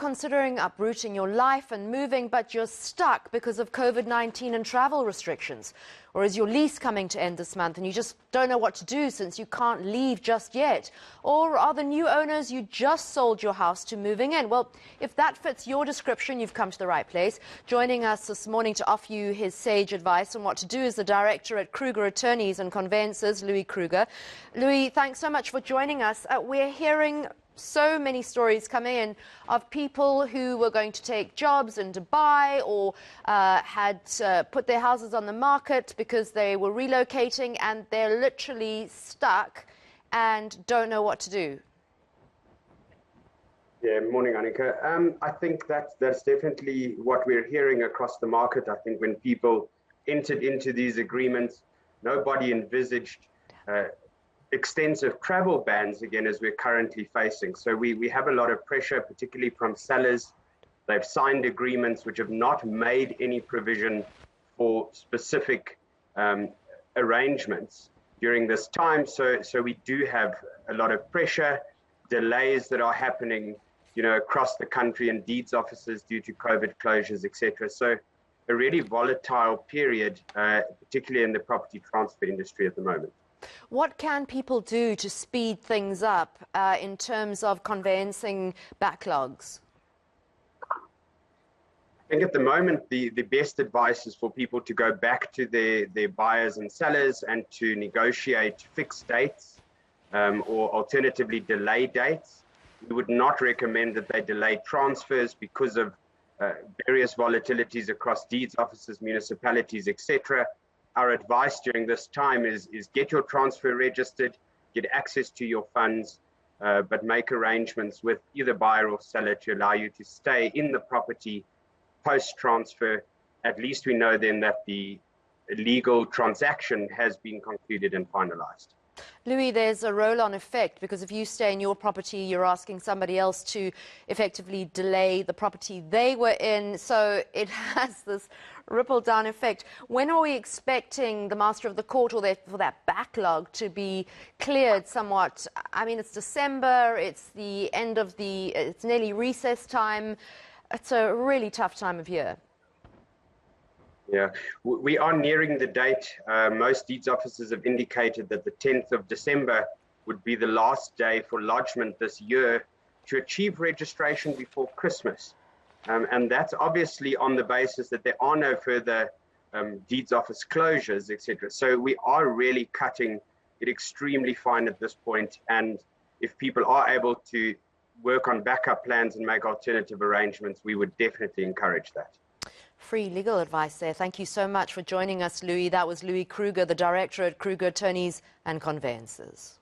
considering uprooting your life and moving, but you're stuck because of COVID-19 and travel restrictions? Or is your lease coming to end this month and you just don't know what to do since you can't leave just yet? Or are the new owners you just sold your house to moving in? Well, if that fits your description, you've come to the right place. Joining us this morning to offer you his sage advice on what to do is the director at Kruger Attorneys and Conveyancers, Louis Kruger. Louis, thanks so much for joining us. We're hearing so many stories coming in of people who were going to take jobs in Dubai or had put their houses on the market because they were relocating and they're literally stuck and don't know what to do. Yeah, morning, Annika. I think that's definitely what we're hearing across the market. I think when people entered into these agreements, nobody envisaged extensive travel bans again as we're currently facing. So we have a lot of pressure, particularly from sellers. They've signed agreements which have not made any provision for specific arrangements during this time. So we do have a lot of pressure, delays that are happening, across the country in deeds offices due to COVID closures, etc. So a really volatile period, particularly in the property transfer industry at the moment. What can people do to speed things up in terms of conveyancing backlogs? I think at the moment the best advice is for people to go back to their buyers and sellers and to negotiate fixed dates or alternatively delay dates. We would not recommend that they delay transfers because of various volatilities across deeds offices, municipalities, etc. Our advice during this time is get your transfer registered, get access to your funds, but make arrangements with either buyer or seller to allow you to stay in the property post-transfer. At least we know then that the legal transaction has been concluded and finalized. Louis, there's a roll-on effect because if you stay in your property, you're asking somebody else to effectively delay the property they were in. So it has this ripple-down effect. When are we expecting the master of the court or for that backlog to be cleared somewhat? I mean, it's December, it's the end of it's nearly recess time. It's a really tough time of year. Yeah, we are nearing the date. Most deeds officers have indicated that the 10th of December would be the last day for lodgement this year to achieve registration before Christmas. And that's obviously on the basis that there are no further deeds office closures, etc. So we are really cutting it extremely fine at this point. And if people are able to work on backup plans and make alternative arrangements, we would definitely encourage that. Free legal advice there. Thank you so much for joining us, Louis. That was Louis Kruger, the director at Kruger Attorneys and Conveyancers.